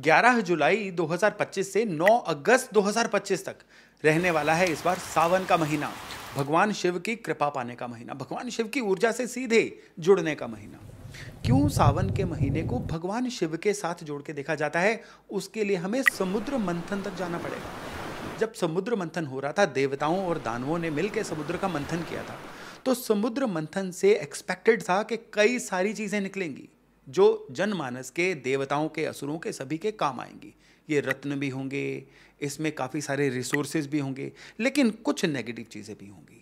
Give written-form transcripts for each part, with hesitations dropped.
11 जुलाई 2025 से 9 अगस्त 2025 तक रहने वाला है इस बार सावन का महीना। भगवान शिव की कृपा पाने का महीना, भगवान शिव की ऊर्जा से सीधे जुड़ने का महीना। क्यों सावन के महीने को भगवान शिव के साथ जोड़ के देखा जाता है? उसके लिए हमें समुद्र मंथन तक जाना पड़ेगा। जब समुद्र मंथन हो रहा था, देवताओं और दानवों ने मिलकर समुद्र का मंथन किया था, तो समुद्र मंथन से एक्सपेक्टेड था कि कई सारी चीजें निकलेंगी जो जनमानस के, देवताओं के, असुरों के, सभी के काम आएंगी। ये रत्न भी होंगे, इसमें काफ़ी सारे रिसोर्सेज भी होंगे, लेकिन कुछ नेगेटिव चीज़ें भी होंगी।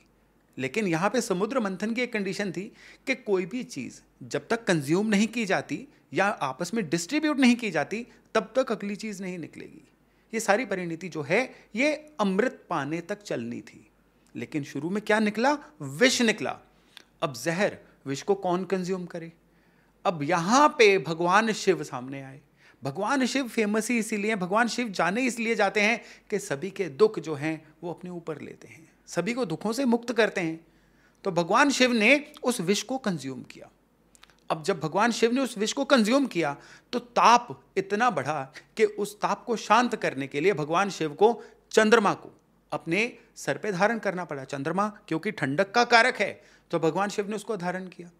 लेकिन यहाँ पे समुद्र मंथन की एक कंडीशन थी कि कोई भी चीज़ जब तक कंज्यूम नहीं की जाती या आपस में डिस्ट्रीब्यूट नहीं की जाती, तब तक अगली चीज़ नहीं निकलेगी। ये सारी परिणति जो है ये अमृत पाने तक चलनी थी। लेकिन शुरू में क्या निकला? विष निकला। अब जहर, विष को कौन कंज्यूम करे? अब यहां पे भगवान शिव सामने आए। भगवान शिव फेमस ही इसीलिए, भगवान शिव जाने इसलिए जाते हैं कि सभी के दुख जो हैं वो अपने ऊपर लेते हैं, सभी को दुखों से मुक्त करते हैं। तो भगवान शिव ने उस विष को कंज्यूम किया। अब जब भगवान शिव ने उस विष को कंज्यूम किया तो ताप इतना बढ़ा कि उस ताप को शांत करने के लिए भगवान शिव को चंद्रमा को अपने सर पे धारण करना पड़ा। चंद्रमा क्योंकि ठंडक का कारक है, तो भगवान शिव ने उसको धारण किया।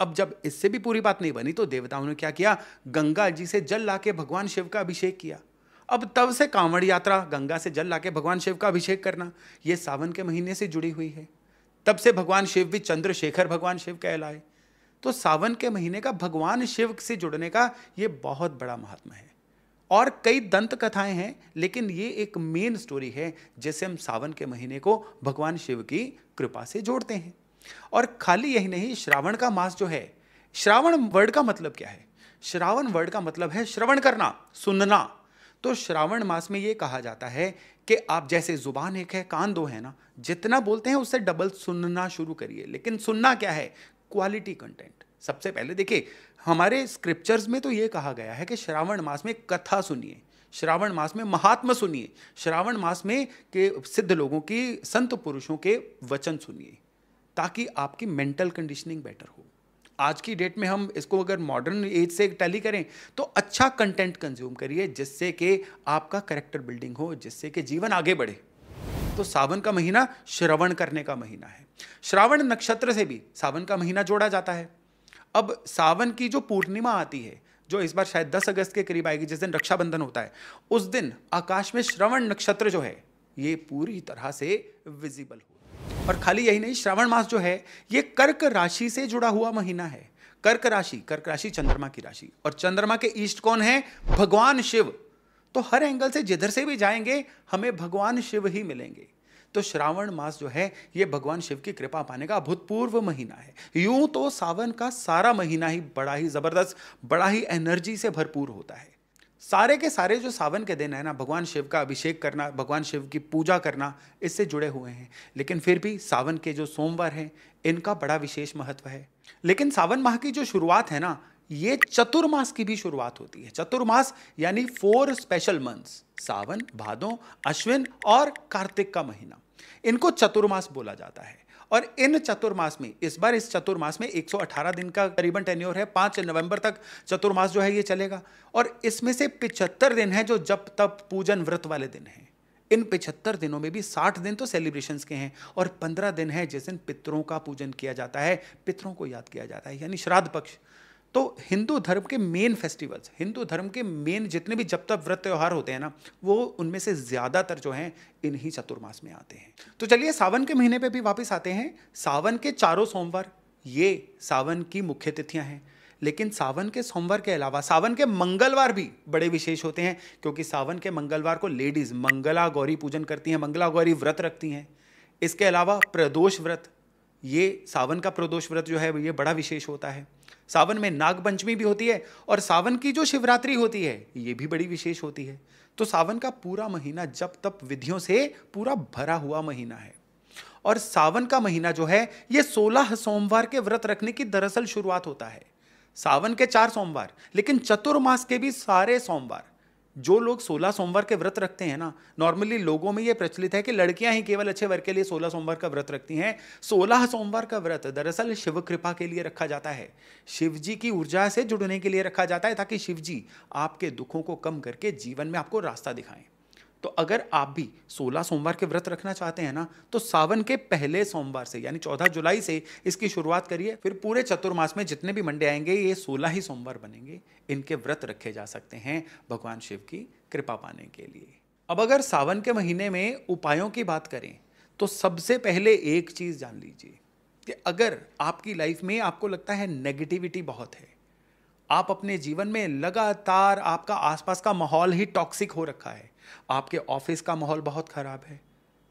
अब जब इससे भी पूरी बात नहीं बनी तो देवताओं ने क्या किया? गंगा जी से जल लाके भगवान शिव का अभिषेक किया। अब तब से कांवड़ यात्रा, गंगा से जल लाके भगवान शिव का अभिषेक करना, यह सावन के महीने से जुड़ी हुई है। तब से भगवान शिव भी चंद्रशेखर भगवान शिव कहलाए। तो सावन के महीने का भगवान शिव से जुड़ने का यह बहुत बड़ा महात्मा है। और कई दंत कथाएं हैं, लेकिन ये एक मेन स्टोरी है जिससे हम सावन के महीने को भगवान शिव की कृपा से जोड़ते हैं। और खाली यही नहीं, श्रावण का मास जो है, श्रावण वर्ड का मतलब क्या है? श्रावण वर्ड का मतलब है श्रवण करना, सुनना। तो श्रावण मास में ये कहा जाता है कि आप जैसे जुबान एक है, कान दो है ना, जितना बोलते हैं उससे डबल सुनना शुरू करिए। लेकिन सुनना क्या है? Quality content. सबसे पहले देखिए, हमारे स्क्रिप्चर्स में तो ये कहा गया है कि श्रावण मास में कथा सुनिए, श्रावण मास में महात्मा सुनिए, श्रावण मास में के सिद्ध लोगों की, संत पुरुषों के वचन सुनिए, ताकि आपकी मेंटल कंडीशनिंग बेटर हो। आज की डेट में हम इसको अगर मॉडर्न एज से टैली करें तो अच्छा कंटेंट कंज्यूम करिए जिससे कि आपका कैरेक्टर बिल्डिंग हो, जिससे कि जीवन आगे बढ़े। तो सावन का महीना श्रवण करने का महीना है। श्रावण नक्षत्र से भी सावन का महीना जोड़ा जाता है। अब सावन की जो पूर्णिमा आती है, जो इस बार शायद 10 अगस्त के करीब आएगी, जिस दिन रक्षाबंधन होता है, उस दिन आकाश में श्रवण नक्षत्र जो है ये पूरी तरह से विजिबल हो। और खाली यही नहीं, श्रावण मास जो है ये कर्क राशि से जुड़ा हुआ महीना है। कर्क राशि चंद्रमा की राशि, और चंद्रमा के ईष्ट कौन है? भगवान शिव। तो हर एंगल से जिधर से भी जाएंगे हमें भगवान शिव ही मिलेंगे। तो श्रावण मास जो है ये भगवान शिव की कृपा पाने का अभूतपूर्व महीना है। यूं तो सावन का सारा महीना ही बड़ा ही जबरदस्त, बड़ा ही एनर्जी से भरपूर होता है। सारे के सारे जो सावन के दिन है ना, भगवान शिव का अभिषेक करना, भगवान शिव की पूजा करना, इससे जुड़े हुए हैं। लेकिन फिर भी सावन के जो सोमवार हैं इनका बड़ा विशेष महत्व है। लेकिन सावन माह की जो शुरुआत है ना, ये चतुर्मास की भी शुरुआत होती है। चतुर्मास यानी 4 स्पेशल मंथ्स, सावन, भादो, अश्विन और कार्तिक का महीना, इनको चतुर्मास बोला जाता है। और इन चतुर्मास में, इस बार इस चतुर्मास में 118 दिन का करीबन टेन्योर है। 5 नवंबर तक चतुर्मास जो है ये चलेगा। और इसमें से 75 दिन है जो जप तप पूजन व्रत वाले दिन हैं। इन 75 दिनों में भी 60 दिन तो सेलिब्रेशंस के हैं और 15 दिन है जिस दिन पितरों का पूजन किया जाता है, पितरों को याद किया जाता है, यानी श्राद्ध पक्ष। तो हिंदू धर्म के मेन फेस्टिवल्स, हिंदू धर्म के मेन जितने भी जब तक व्रत त्योहार होते हैं ना, वो उनमें से ज्यादातर जो हैं इन्हीं चतुर्मास में आते हैं। तो चलिए सावन के महीने पे भी वापस आते हैं। सावन के चारों सोमवार ये सावन की मुख्य तिथियां हैं। लेकिन सावन के सोमवार के अलावा सावन के मंगलवार भी बड़े विशेष होते हैं, क्योंकि सावन के मंगलवार को लेडीज मंगला गौरी पूजन करती हैं, मंगला गौरी व्रत रखती हैं। इसके अलावा प्रदोष व्रत, ये सावन का प्रदोष व्रत जो है ये बड़ा विशेष होता है। सावन में नागपंचमी भी होती है और सावन की जो शिवरात्रि होती है ये भी बड़ी विशेष होती है। तो सावन का पूरा महीना जप तप विधियों से पूरा भरा हुआ महीना है। और सावन का महीना जो है ये 16 सोमवार के व्रत रखने की दरअसल शुरुआत होता है। सावन के 4 सोमवार, लेकिन चतुर्मास के भी सारे सोमवार, जो लोग 16 सोमवार के व्रत रखते हैं ना, नॉर्मली लोगों में ये प्रचलित है कि लड़कियां ही केवल अच्छे वर्ग के लिए 16 सोमवार का व्रत रखती हैं। 16 सोमवार का व्रत दरअसल शिव कृपा के लिए रखा जाता है, शिव जी की ऊर्जा से जुड़ने के लिए रखा जाता है, ताकि शिव जी आपके दुखों को कम करके जीवन में आपको रास्ता दिखाएं। तो अगर आप भी 16 सोमवार के व्रत रखना चाहते हैं ना, तो सावन के पहले सोमवार से यानी 14 जुलाई से इसकी शुरुआत करिए। फिर पूरे चतुर्मास में जितने भी मंडे आएंगे ये 16 ही सोमवार बनेंगे, इनके व्रत रखे जा सकते हैं भगवान शिव की कृपा पाने के लिए। अब अगर सावन के महीने में उपायों की बात करें तो सबसे पहले एक चीज जान लीजिए कि अगर आपकी लाइफ में आपको लगता है नेगेटिविटी बहुत है, आप अपने जीवन में लगातार आपका आसपास का माहौल ही टॉक्सिक हो रखा है, आपके ऑफिस का माहौल बहुत खराब है,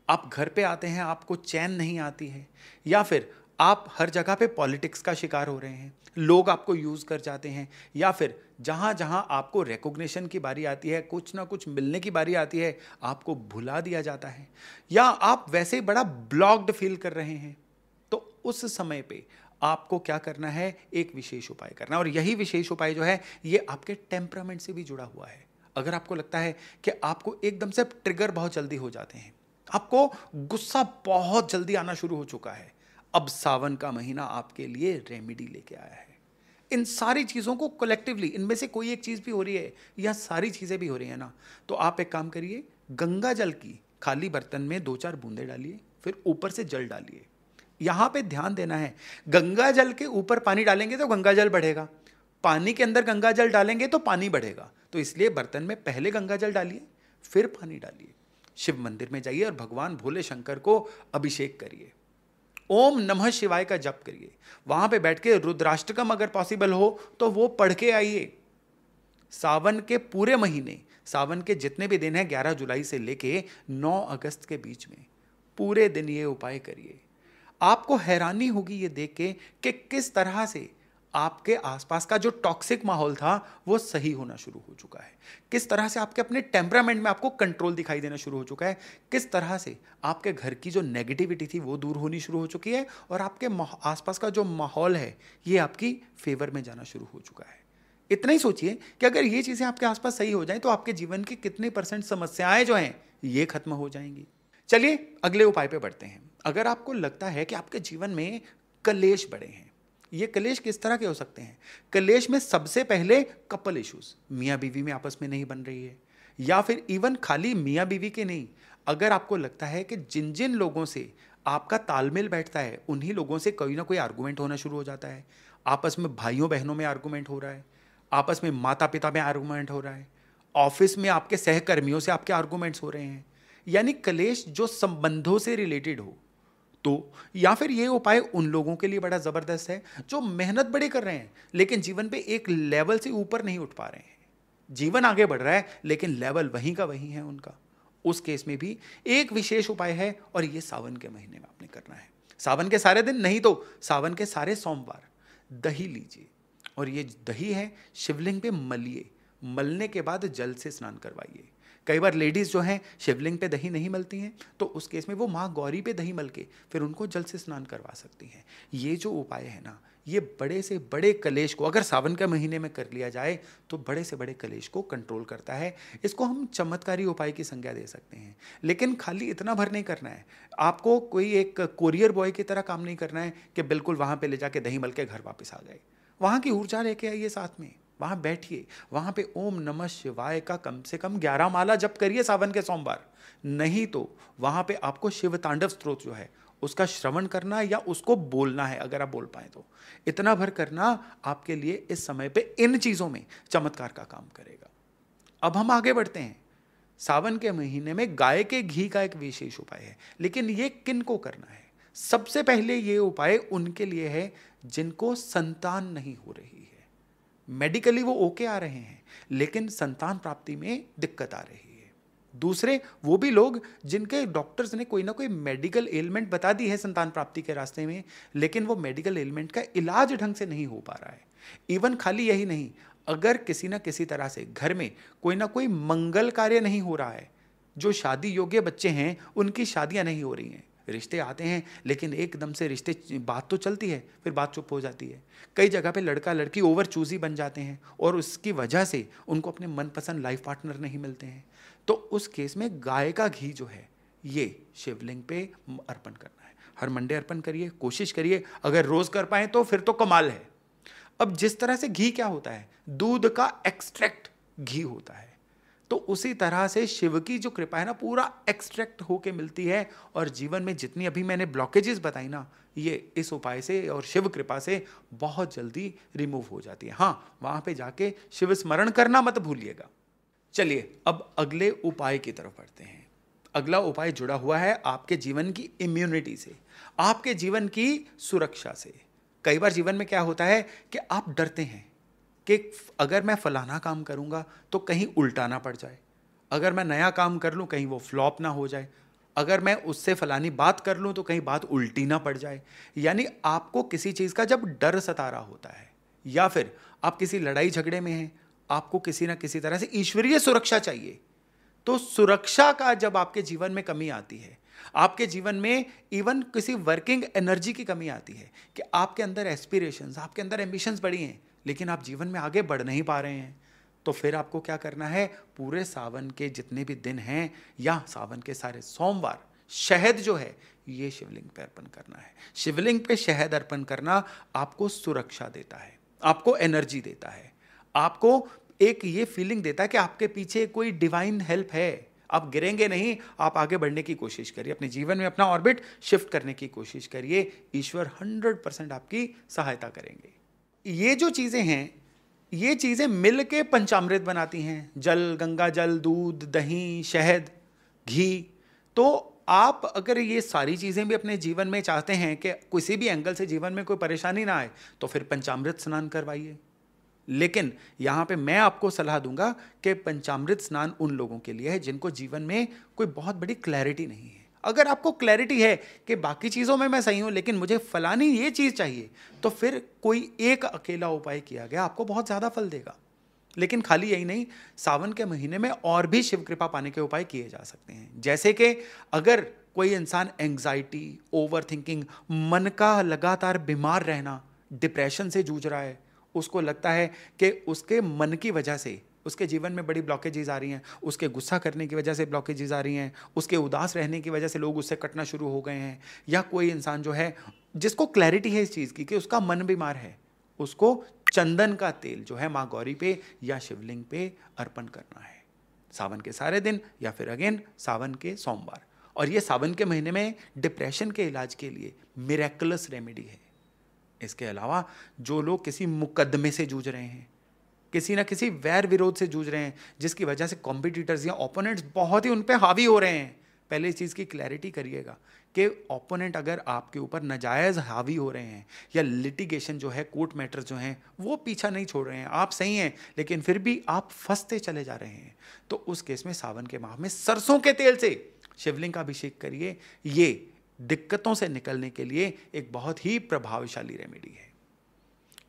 आप घर पे आते हैं आपको चैन नहीं आती है, या फिर आप हर जगह पे पॉलिटिक्स का शिकार हो रहे हैं, लोग आपको यूज कर जाते हैं, या फिर जहां जहां आपको रिकॉग्निशन की बारी आती है, कुछ ना कुछ मिलने की बारी आती है, आपको भुला दिया जाता है, या आप वैसे ही बड़ा ब्लॉक्ड फील कर रहे हैं, तो उस समय पे आपको क्या करना है, एक विशेष उपाय करना है। और यही विशेष उपाय जो है ये आपके टेम्परामेंट से भी जुड़ा हुआ है। अगर आपको लगता है कि आपको एकदम से ट्रिगर बहुत जल्दी हो जाते हैं, आपको गुस्सा बहुत जल्दी आना शुरू हो चुका है, अब सावन का महीना आपके लिए रेमेडी लेके आया है। इन सारी चीजों को कलेक्टिवली, इनमें से कोई एक चीज भी हो रही है या सारी चीजें भी हो रही है ना, तो आप एक काम करिए, गंगा जल की खाली बर्तन में 2-4 बूंदे डालिए, फिर ऊपर से जल डालिए। यहां पे ध्यान देना है, गंगा जल के ऊपर पानी डालेंगे तो गंगा जल बढ़ेगा, पानी के अंदर गंगा जल डालेंगे तो पानी बढ़ेगा। तो इसलिए बर्तन में पहले गंगा जल डालिए, फिर पानी डालिए, शिव मंदिर में जाइए और भगवान भोले शंकर को अभिषेक करिए, ओम नमः शिवाय का जप करिए, वहां पे बैठ के रुद्राष्टकम अगर पॉसिबल हो तो वो पढ़ के आइए। सावन के पूरे महीने, सावन के जितने भी दिन हैं 11 जुलाई से लेके 9 अगस्त के बीच में पूरे दिन ये उपाय करिए। आपको हैरानी होगी ये देख के कि किस तरह से आपके आसपास का जो टॉक्सिक माहौल था वो सही होना शुरू हो चुका है, किस तरह से आपके अपने टेम्परामेंट में आपको कंट्रोल दिखाई देना शुरू हो चुका है, किस तरह से आपके घर की जो नेगेटिविटी थी वो दूर होनी शुरू हो चुकी है, और आपके आसपास का जो माहौल है ये आपकी फेवर में जाना शुरू हो चुका है। इतना ही सोचिए कि अगर ये चीजें आपके आसपास सही हो जाएं तो आपके जीवन की कितने % समस्याएं जो हैं ये खत्म हो जाएंगी। चलिए अगले उपाय पे बढ़ते हैं। अगर आपको लगता है कि आपके जीवन में कलेश बढ़े हैं, ये कलेश किस तरह के हो सकते हैं? कलेश में सबसे पहले कपल इश्यूज, मियाँ बीवी में आपस में नहीं बन रही है, या फिर इवन खाली मियाँ बीवी के नहीं, अगर आपको लगता है कि जिन जिन लोगों से आपका तालमेल बैठता है उन्हीं लोगों से कोई ना कोई आर्गूमेंट होना शुरू हो जाता है, आपस में भाइयों बहनों में आर्गूमेंट हो रहा है, आपस में माता पिता में आर्गूमेंट हो रहा है, ऑफिस में आपके सहकर्मियों से आपके आर्गूमेंट्स हो रहे हैं, यानी कलेश जो संबंधों से रिलेटेड हो, तो या फिर ये उपाय उन लोगों के लिए बड़ा जबरदस्त है जो मेहनत बड़े कर रहे हैं लेकिन जीवन पे एक लेवल से ऊपर नहीं उठ पा रहे हैं, जीवन आगे बढ़ रहा है लेकिन लेवल वहीं का वहीं है उनका। उस केस में भी एक विशेष उपाय है और ये सावन के महीने में आपने करना है। सावन के सारे दिन नहीं तो सावन के सारे सोमवार दही लीजिए, और ये दही है शिवलिंग पे मलिए, मलने के बाद जल से स्नान करवाइए। कई बार लेडीज जो हैं शिवलिंग पे दही नहीं मलती हैं, तो उस केस में वो माँ गौरी पे दही मल के फिर उनको जल से स्नान करवा सकती हैं। ये जो उपाय है ना, ये बड़े से बड़े कलेश को अगर सावन के महीने में कर लिया जाए तो बड़े से बड़े कलेश को कंट्रोल करता है। इसको हम चमत्कारी उपाय की संज्ञा दे सकते हैं, लेकिन खाली इतना भर नहीं करना है, आपको कोई एक कोरियर बॉय की तरह काम नहीं करना है कि बिल्कुल वहाँ पे ले जाके दही मल के घर वापस आ गए। वहाँ की ऊर्जा लेके आइए, साथ में वहां बैठिए, वहां पे ओम नमः शिवाय का कम से कम 11 माला जप करिए सावन के सोमवार। नहीं तो वहां पे आपको शिव तांडव स्तोत्र जो है उसका श्रवण करना या उसको बोलना है, अगर आप बोल पाए तो। इतना भर करना आपके लिए इस समय पे इन चीजों में चमत्कार का काम करेगा। अब हम आगे बढ़ते हैं। सावन के महीने में गाय के घी का एक विशेष उपाय है, लेकिन ये किन को करना है? सबसे पहले ये उपाय उनके लिए है जिनको संतान नहीं हो रही है, मेडिकली वो ओके आ रहे हैं लेकिन संतान प्राप्ति में दिक्कत आ रही है। दूसरे वो भी लोग जिनके डॉक्टर्स ने कोई ना कोई मेडिकल एलिमेंट बता दी है संतान प्राप्ति के रास्ते में, लेकिन वो मेडिकल एलिमेंट का इलाज ढंग से नहीं हो पा रहा है। इवन खाली यही नहीं, अगर किसी ना किसी तरह से घर में कोई ना कोई मंगल कार्य नहीं हो रहा है, जो शादी योग्य बच्चे हैं उनकी शादियां नहीं हो रही हैं, रिश्ते आते हैं लेकिन एकदम से रिश्ते, बात तो चलती है फिर बात चुप हो जाती है। कई जगह पे लड़का लड़की ओवर चूजी बन जाते हैं और उसकी वजह से उनको अपने मनपसंद लाइफ पार्टनर नहीं मिलते हैं। तो उस केस में गाय का घी जो है ये शिवलिंग पे अर्पण करना है। हर मंडे अर्पण करिए, कोशिश करिए, अगर रोज कर पाए तो फिर तो कमाल है। अब जिस तरह से घी क्या होता है, दूध का एक्सट्रैक्ट घी होता है, तो उसी तरह से शिव की जो कृपा है ना पूरा एक्सट्रैक्ट होके मिलती है। और जीवन में जितनी अभी मैंने ब्लॉकेजेस बताई ना, ये इस उपाय से और शिव कृपा से बहुत जल्दी रिमूव हो जाती है। हाँ, वहां पे जाके शिव स्मरण करना मत भूलिएगा। चलिए अब अगले उपाय की तरफ बढ़ते हैं। अगला उपाय जुड़ा हुआ है आपके जीवन की इम्यूनिटी से, आपके जीवन की सुरक्षा से। कई बार जीवन में क्या होता है कि आप डरते हैं कि अगर मैं फलाना काम करूंगा तो कहीं उल्टा ना पड़ जाए, अगर मैं नया काम कर लूं कहीं वो फ्लॉप ना हो जाए, अगर मैं उससे फलानी बात कर लूं तो कहीं बात उल्टी ना पड़ जाए। यानी आपको किसी चीज का जब डर सता रहा होता है या फिर आप किसी लड़ाई झगड़े में हैं, आपको किसी ना किसी तरह से ईश्वरीय सुरक्षा चाहिए। तो सुरक्षा का जब आपके जीवन में कमी आती है, आपके जीवन में इवन किसी वर्किंग एनर्जी की कमी आती है कि आपके अंदर एस्पिरेशंस, आपके अंदर एम्बिशंस बड़ी हैं लेकिन आप जीवन में आगे बढ़ नहीं पा रहे हैं, तो फिर आपको क्या करना है, पूरे सावन के जितने भी दिन हैं या सावन के सारे सोमवार शहद जो है ये शिवलिंग पे अर्पण करना है। शिवलिंग पे शहद अर्पण करना आपको सुरक्षा देता है, आपको एनर्जी देता है, आपको एक ये फीलिंग देता है कि आपके पीछे कोई डिवाइन हेल्प है। आप गिरेंगे नहीं, आप आगे बढ़ने की कोशिश करिए, अपने जीवन में अपना ऑर्बिट शिफ्ट करने की कोशिश करिए, ईश्वर 100% आपकी सहायता करेंगे। ये जो चीजें हैं, ये चीजें मिल के पंचामृत बनाती हैं, जल, गंगा जल, दूध, दही, शहद, घी। तो आप अगर ये सारी चीजें भी अपने जीवन में चाहते हैं कि किसी भी एंगल से जीवन में कोई परेशानी ना आए, तो फिर पंचामृत स्नान करवाइए। लेकिन यहां पे मैं आपको सलाह दूंगा कि पंचामृत स्नान उन लोगों के लिए है जिनको जीवन में कोई बहुत बड़ी क्लैरिटी नहीं है। अगर आपको क्लैरिटी है कि बाकी चीजों में मैं सही हूं लेकिन मुझे फलानी ये चीज चाहिए, तो फिर कोई एक अकेला उपाय किया गया आपको बहुत ज्यादा फल देगा। लेकिन खाली यही नहीं, सावन के महीने में और भी शिव कृपा पाने के उपाय किए जा सकते हैं। जैसे कि अगर कोई इंसान एंग्जाइटी, ओवर थिंकिंग, मन का लगातार बीमार रहना, डिप्रेशन से जूझ रहा है, उसको लगता है कि उसके मन की वजह से उसके जीवन में बड़ी ब्लॉकेजेस आ रही हैं, उसके गुस्सा करने की वजह से ब्लॉकेजेस आ रही हैं, उसके उदास रहने की वजह से लोग उससे कटना शुरू हो गए हैं, या कोई इंसान जो है जिसको क्लैरिटी है इस चीज़ की कि उसका मन बीमार है, उसको चंदन का तेल जो है माँ गौरी पे या शिवलिंग पे अर्पण करना है सावन के सारे दिन या फिर अगेन सावन के सोमवार। और ये सावन के महीने में डिप्रेशन के इलाज के लिए मिरेकुलस रेमेडी है। इसके अलावा जो लोग किसी मुकदमे से जूझ रहे हैं, किसी ना किसी वैर विरोध से जूझ रहे हैं जिसकी वजह से कॉम्पिटिटर्स या ओपोनेंट्स बहुत ही उन पे हावी हो रहे हैं, पहले इस चीज़ की क्लैरिटी करिएगा कि ओपोनेंट अगर आपके ऊपर नाजायज़ हावी हो रहे हैं या लिटिगेशन जो है, कोर्ट मैटर्स जो हैं वो पीछा नहीं छोड़ रहे हैं, आप सही हैं लेकिन फिर भी आप फंसते चले जा रहे हैं, तो उस केस में सावन के माह में सरसों के तेल से शिवलिंग का अभिषेक करिए। ये दिक्कतों से निकलने के लिए एक बहुत ही प्रभावशाली रेमेडी है।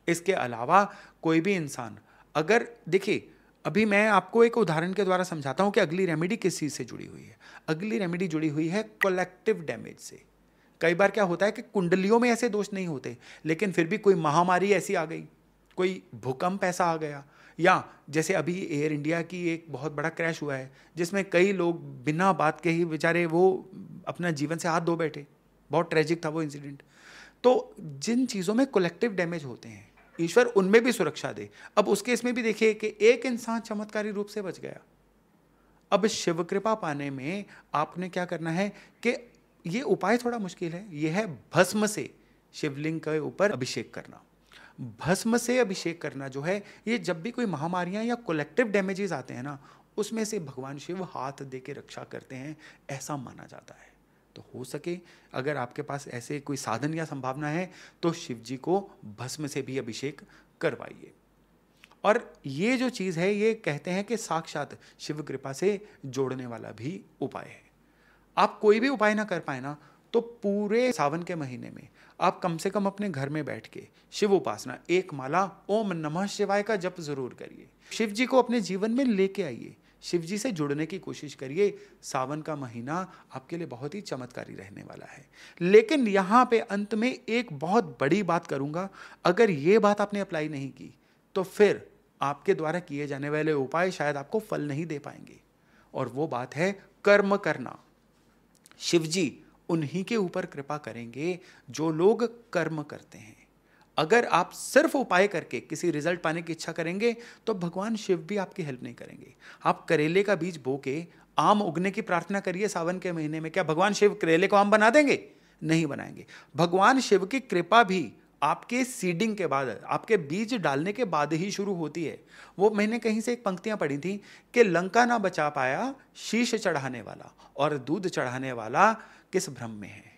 इसके अलावा कोई भी इंसान अगर, देखिए अभी मैं आपको एक उदाहरण के द्वारा समझाता हूं कि अगली रेमेडी किस चीज से जुड़ी हुई है। अगली रेमेडी जुड़ी हुई है कलेक्टिव डैमेज से। कई बार क्या होता है कि कुंडलियों में ऐसे दोष नहीं होते लेकिन फिर भी कोई महामारी ऐसी आ गई, कोई भूकंप ऐसा आ गया, या जैसे अभी एयर इंडिया की एक बहुत बड़ा क्रैश हुआ है जिसमें कई लोग बिना बात के ही बेचारे वो अपना जीवन से हाथ धो बैठे, बहुत ट्रेजिक था वो इंसिडेंट। तो जिन चीज़ों में कलेक्टिव डैमेज होते हैं ईश्वर उनमें भी सुरक्षा दे। अब उस केस में भी देखिए कि एक इंसान चमत्कारी रूप से बच गया। अब शिव कृपा पाने में आपने क्या करना है कि ये उपाय थोड़ा मुश्किल है, ये है भस्म से शिवलिंग के ऊपर अभिषेक करना। भस्म से अभिषेक करना जो है, ये जब भी कोई महामारियां या कलेक्टिव डैमेजेस आते हैं ना, उसमें से भगवान शिव हाथ दे के रक्षा करते हैं, ऐसा माना जाता है। तो हो सके अगर आपके पास ऐसे कोई साधन या संभावना है तो शिव जी को भस्म से भी अभिषेक करवाइए। और ये जो चीज़ है ये कहते हैं कि साक्षात शिव कृपा से जोड़ने वाला भी उपाय है। आप कोई भी उपाय ना कर पाए ना, तो पूरे सावन के महीने में आप कम से कम अपने घर में बैठ के शिव उपासना, एक माला ओम नमः शिवाय का जप जरूर करिए। शिव जी को अपने जीवन में लेके आइए, शिव जी से जुड़ने की कोशिश करिए। सावन का महीना आपके लिए बहुत ही चमत्कारी रहने वाला है। लेकिन यहाँ पे अंत में एक बहुत बड़ी बात करूँगा, अगर ये बात आपने अप्लाई नहीं की तो फिर आपके द्वारा किए जाने वाले उपाय शायद आपको फल नहीं दे पाएंगे। और वो बात है कर्म करना। शिव जी उन्हीं के ऊपर कृपा करेंगे जो लोग कर्म करते हैं। अगर आप सिर्फ उपाय करके किसी रिजल्ट पाने की इच्छा करेंगे तो भगवान शिव भी आपकी हेल्प नहीं करेंगे। आप करेले का बीज बो के आम उगने की प्रार्थना करिए सावन के महीने में, क्या भगवान शिव करेले को आम बना देंगे? नहीं बनाएंगे। भगवान शिव की कृपा भी आपके सीडिंग के बाद, आपके बीज डालने के बाद ही शुरू होती है। वो मैंने कहीं से एक पंक्तियां पढ़ी थी कि लंका ना बचा पाया शीश चढ़ाने वाला, और दूध चढ़ाने वाला किस भ्रम में है।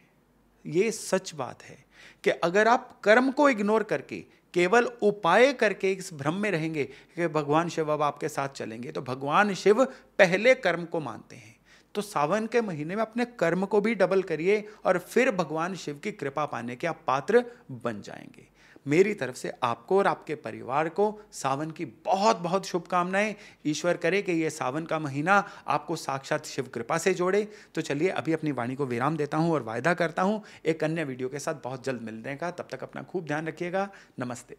ये सच बात है कि अगर आप कर्म को इग्नोर करके केवल उपाय करके इस भ्रम में रहेंगे कि भगवान शिव अब आपके साथ चलेंगे, तो भगवान शिव पहले कर्म को मानते हैं। तो सावन के महीने में अपने कर्म को भी डबल करिए और फिर भगवान शिव की कृपा पाने के आप पात्र बन जाएंगे। मेरी तरफ से आपको और आपके परिवार को सावन की बहुत बहुत शुभकामनाएं। ईश्वर करे कि ये सावन का महीना आपको साक्षात शिव कृपा से जोड़े। तो चलिए अभी अपनी वाणी को विराम देता हूं और वायदा करता हूं एक अन्य वीडियो के साथ बहुत जल्द मिलने का। तब तक अपना खूब ध्यान रखिएगा। नमस्ते।